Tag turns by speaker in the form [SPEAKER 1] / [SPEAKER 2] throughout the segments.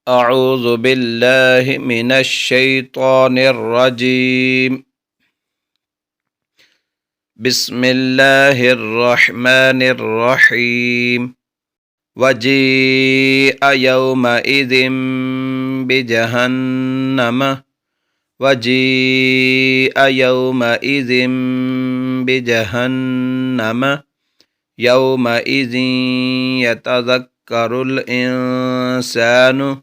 [SPEAKER 1] أعوذ بالله من الشيطان الرجيم. بسم الله الرحمن الرحيم. وجيء يومئذ بجهنم وجيء يومئذ بجهنم يومئذ يتذكر الإنسان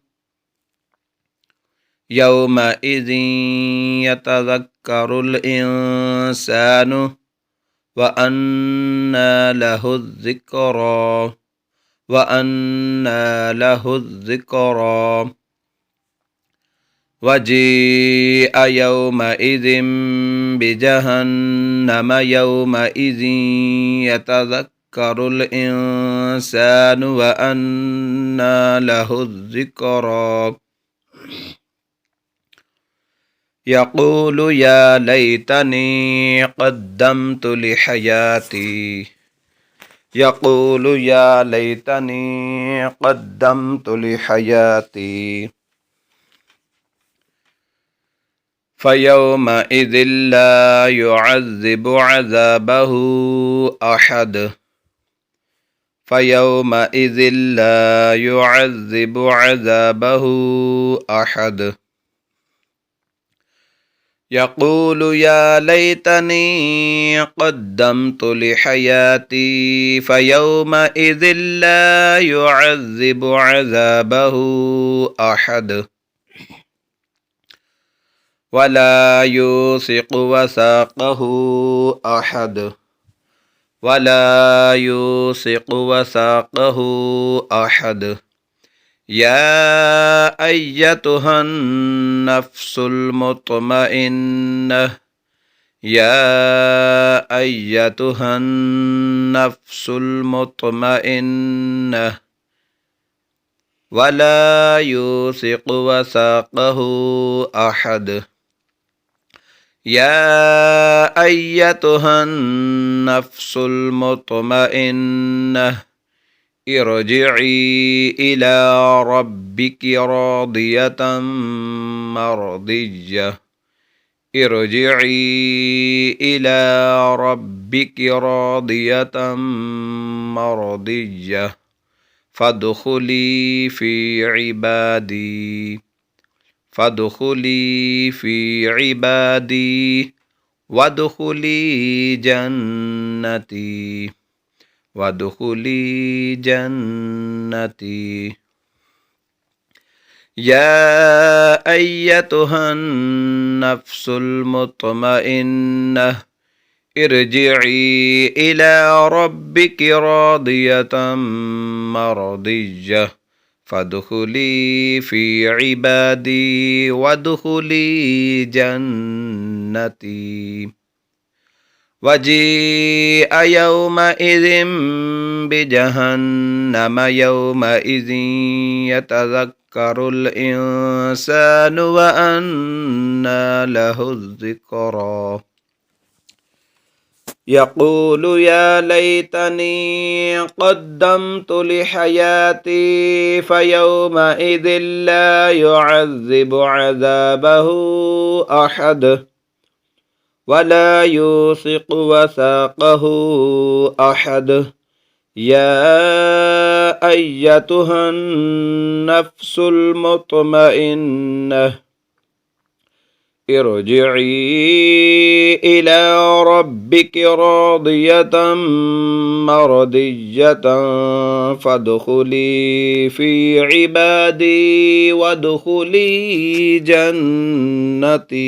[SPEAKER 1] يومئذ يتذكر الإنسان وأنى له الذكرى وجيء يومئذ بجهنم يومئذ يتذكر الإنسان وأنى له الذكرى يقول يا ليتني قدمت لحياتي يقول يا ليتني قدمت لحياتي فيومئذ لا يعذب عذابه أحد فيومئذ لا يعذب عذابه أحد يقول يا ليتني قدمت لحياتي فيومئذ لا يعذب عذابه أحد ولا يوثق وثاقه أحد ولا يوثق وثاقه أحد يا أيتها النفس المطمئنة يا أيتها النفس المطمئنة ولا يوثق وثاقه أحد يا أيتها النفس المطمئنة ارجعي إلى ربك راضية مرضية ارجعي إلى ربك راضية مرضية فادخلي في عبادي وادخلي جنتي يا أيتها النفس المطمئنة ارجعي إلى ربك راضية مرضية فادخلي في عبادي وادخلي جنتي وجيء يومئذ بجهنم يومئذ يتذكر الإنسان وأنى له الذكرى يقول يا ليتني قدمت لحياتي فيومئذ لا يعذب عذابه أحد ولا يوثق وثاقه أحد يا أيتها النفس المطمئنة ارجعي إلى ربك راضية مرضية فادخلي في عبادي وادخلي جنتي